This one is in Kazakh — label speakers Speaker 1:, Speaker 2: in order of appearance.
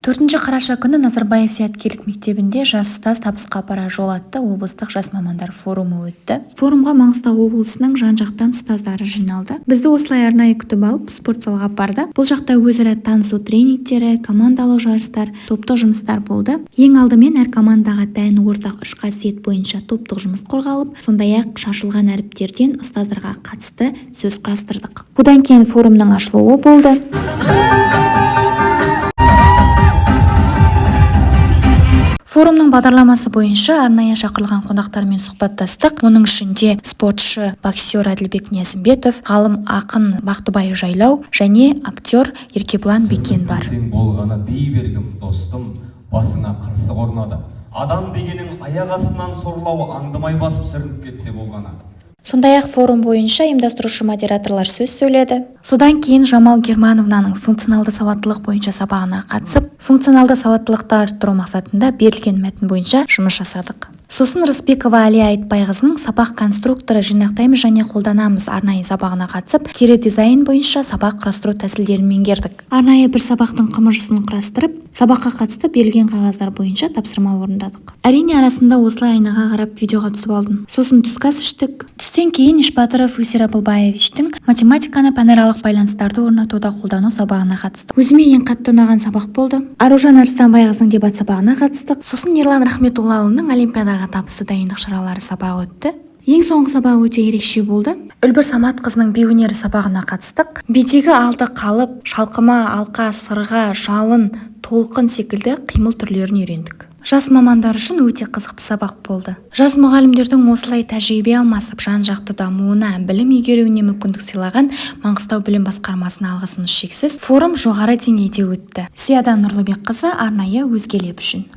Speaker 1: 4 қараша күні Назарбаев зияткерлік мектебінде жас ұстаз табысқа апара жол атты облыстық жас мамандар форумы өтті. Форумға Маңғыстау облысының жан-жақтан ұстаздары жиналды. Бізді осылай арнайы күтіп алып, спорт залға апарды. Бұл жақта өзара танысу тренингтері, командалық жарыстар, топтық жұмыстар болды. Ең алдымен әр командаға тән ортақ 3 қасиет бойынша топтық жұмыс қорғалып, сондай-ақ шашылған әріптерден ұстаздарға қатысты сөз құрастырдық. Бұдан кейін форумның ашылуы болды. Форумның бағдарламасы бойынша арнайы шақырылған қонақтармен сұхбаттастық. Оның ішінде спортшы боксер Әділбек Ниязымбетов, ғалым ақын Бақтыбай Жайлау және актер Еркебұлан Бекен бар.
Speaker 2: Сен болғаны дей бергім достым, басыңа қырсық орнады. Адам дегенің аяқ астынан сорлау аңдымай басып сүрініп кетсе болғаны.
Speaker 1: Сондай-ақ форум бойынша ұйымдастырушы модераторлар сөз сөйледі. Содан кейін Жамал Германовнаның функционалды сауаттылық бойынша сабағына қатысып, функционалды сауаттылықты арттыру мақсатында берілген мәтін бойынша жұмыс жасадық. Сосын Рысбекова Әлия Айтбайқызының сабақ конструкторы жинақтаймыз және қолданамыз арнайы сабағына қатысып, келе дизайн бойынша сабақ құрастыру тәсілдерін меңгердік. Арнайы бір сабақтың қымыржысын құрастырып, сабаққа қатысты берілген қағаздар бойынша тапсырма орындадық. Әрине арасында осылай айнаға қарап видеоға түсіп алдым. Сосын түскі ас іштік. Түстен кейін Ишбатыров Усер Абылбаевичтің математиканы пәнаралық байланыстарды орнатуда қолдану сабағына қатыстық. Өзіме ең қатты ұнаған сабақ болды. Аружан Арыстанбайқызының дебат сабағына қатыстық. Сосын Ерлан Рахметуллаұлының олимпиадаға табысы дайындық шаралары сабағы өтті. Ең соңғы сабағы өте ерекше болды. Үлбір Саматқызының би өнері сабағына қатыстық. Бидегі алты қалып, шалқыма, алқа, сырға, жалын, толқын секілді қимыл түрлерін үйрендік. Жас мамандар үшін өте қызықты сабақ болды. Жас мұғалімдердің осылай тәжірибе алмасып, жан-жақты дамуына, білім игеруіне мүмкіндік сыйлаған Маңғыстау білім басқармасына алғысымыз шексіз. Форум жоғары деңгейде өтті. Зияда Нұрлыбекқызы арнайы өзгелеп үшін.